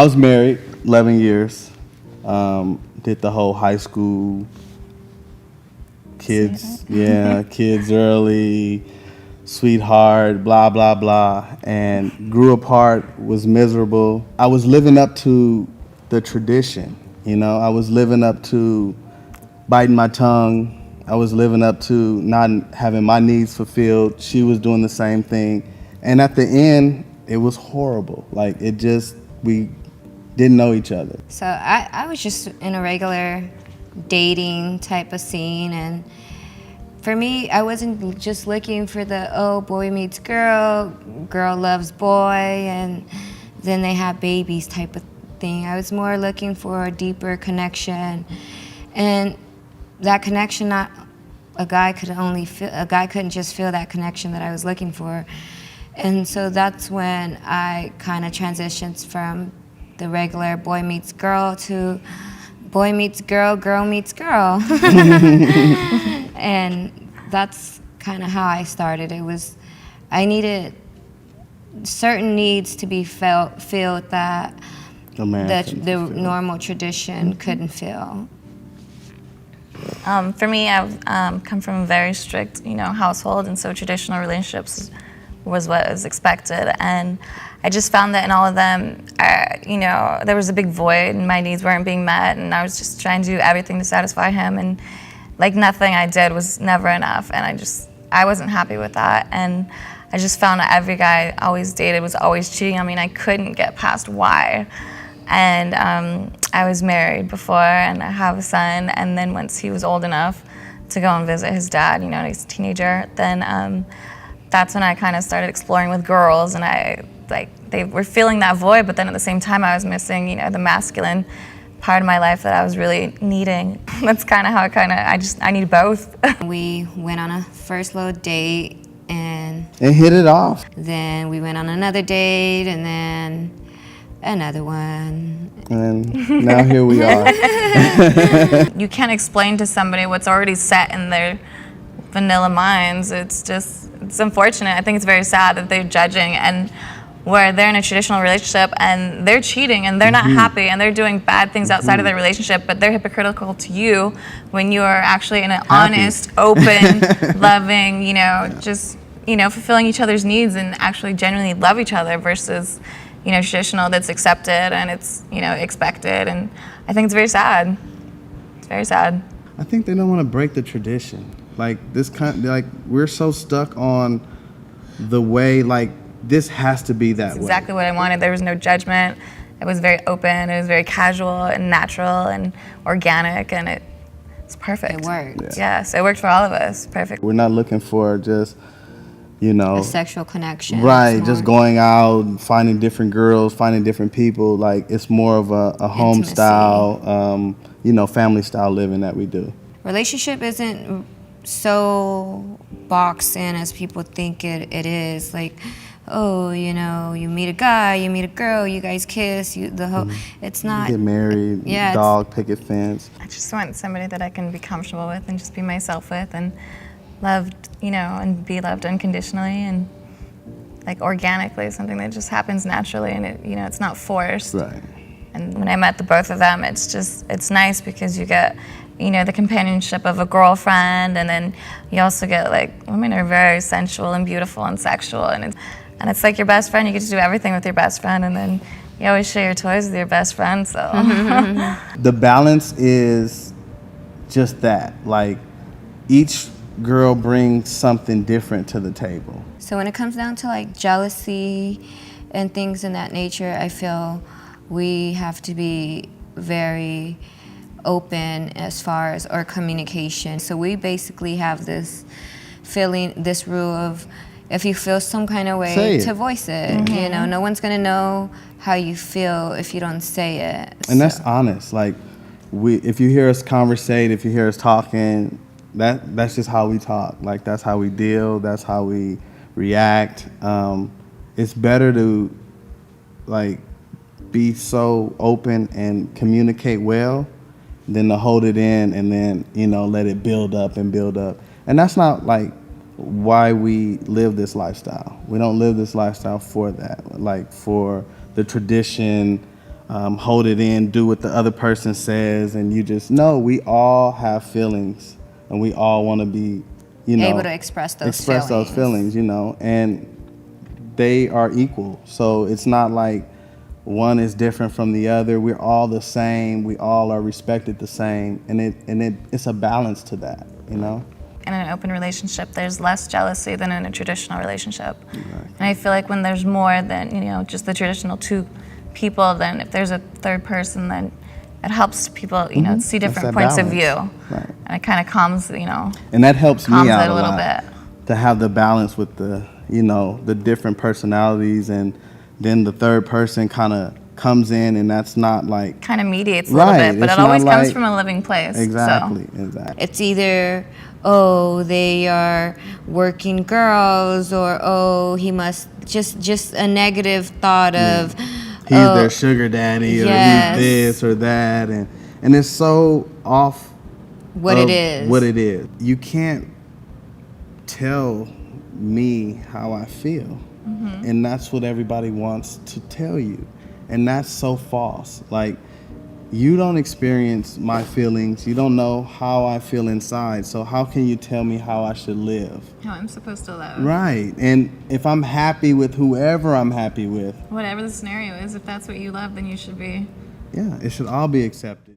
was married 11 years. Did the whole high school kids, kids early, sweetheart, blah, blah, blah, and grew apart, was miserable. I was living up to the tradition, you know? I was living up to biting my tongue. I was living up to not having my needs fulfilled. She was doing the same thing. And at the end, it was horrible. Like, we didn't know each other. So I was just in a regular dating type of scene, and for me, I wasn't just looking for the, boy meets girl, girl loves boy, and then they have babies type of thing. I was more looking for a deeper connection, and that connection, a guy couldn't just feel that connection that I was looking for. And so that's when I kind of transitioned from the regular boy meets girl to boy meets girl, girl meets girl. And that's kind of how I started. I needed certain needs to be filled that the normal tradition couldn't fill. For me, I've come from a very strict, household, and so traditional relationships was what was expected. And I just found that in all of them, there was a big void, and my needs weren't being met, and I was just trying to do everything to satisfy him, and like nothing I did was never enough, and I wasn't happy with that. And I just found that every guy I always dated was always cheating on me, and I couldn't get past why. And I was married before, and I have a son, and then once he was old enough to go and visit his dad, he's a teenager, then that's when I kind of started exploring with girls, and they were filling that void, but then at the same time I was missing, the masculine part of my life that I was really needing. That's kind of how I need both. We went on a first little date, and hit it off. Then we went on another date, and then another one. And now here we are. You can't explain to somebody what's already set in their vanilla minds. It's unfortunate. I think it's very sad that they're judging, and where they're in a traditional relationship and they're cheating and they're not happy and they're doing bad things outside of their relationship, but they're hypocritical to you when you are actually in an honest, open, loving, fulfilling each other's needs and actually genuinely love each other versus, traditional that's accepted and it's, expected. And I think it's very sad. It's very sad. I think they don't want to break the tradition. We're so stuck on the way, this has to be that way. Exactly what I wanted. There was no judgment. It was very open. It was very casual and natural and organic, and it's perfect. It worked. Yeah, so it worked for all of us. Perfect. We're not looking for just, a sexual connection. Right, just going out, finding different girls, finding different people. It's more of a home style, family style living that we do. Relationship isn't so boxed in as people think it is. You meet a guy, you meet a girl, you guys kiss, it's not. You get married, dog, picket fence. I just want somebody that I can be comfortable with and just be myself with and loved, and be loved unconditionally and organically, something that just happens naturally and it's not forced. Right. And when I met the both of them, it's nice because you get, the companionship of a girlfriend, and then you also get women are very sensual and beautiful and sexual, and it's like your best friend. You get to do everything with your best friend, and then you always share your toys with your best friend. So the balance is just that. Each girl brings something different to the table. So when it comes down to jealousy and things in that nature, I feel we have to be very open as far as our communication. So we basically have this rule of, if you feel some kind of way, to voice it. No one's gonna know how you feel if you don't say it. And that's honest. If you hear us conversate, if you hear us talking, that's just how we talk. That's how we deal. That's how we react. It's better to be so open and communicate well than to hold it in and then, let it build up and build up. And that's not why we live this lifestyle. We don't live this lifestyle for that, for the tradition hold it in, do what the other person says, and you just know we all have feelings, and we all want to be, able to express those feelings, and they are equal. So it's not like one is different from the other. We're all the same. We all are respected the same, and it's a balance to that, In an open relationship, there's less jealousy than in a traditional relationship. Exactly. And I feel like when there's more than, just the traditional two people, then if there's a third person, then it helps people, see different points of view. Right. And it kind of calms, And that helps me calms out it a little lot, bit. to have the balance with the, the different personalities, and then the third person kind of comes in, and that's not like Kind of mediates a little bit, but it's it always not comes like- from a living place. exactly. It's either, oh, they are working girls, or oh, he must just a negative thought of He's their sugar daddy, or yes. he's this or that, and it's so off what of it is. what it is. You can't tell me how I feel, and that's what everybody wants to tell you, and that's so false. Like, you don't experience my feelings, you don't know how I feel inside, so how can you tell me how I should live? How I'm supposed to live. Right. And if I'm happy with whoever I'm happy with, Whatever the scenario is, if that's what you love, then you should be. yeah, it should all be accepted.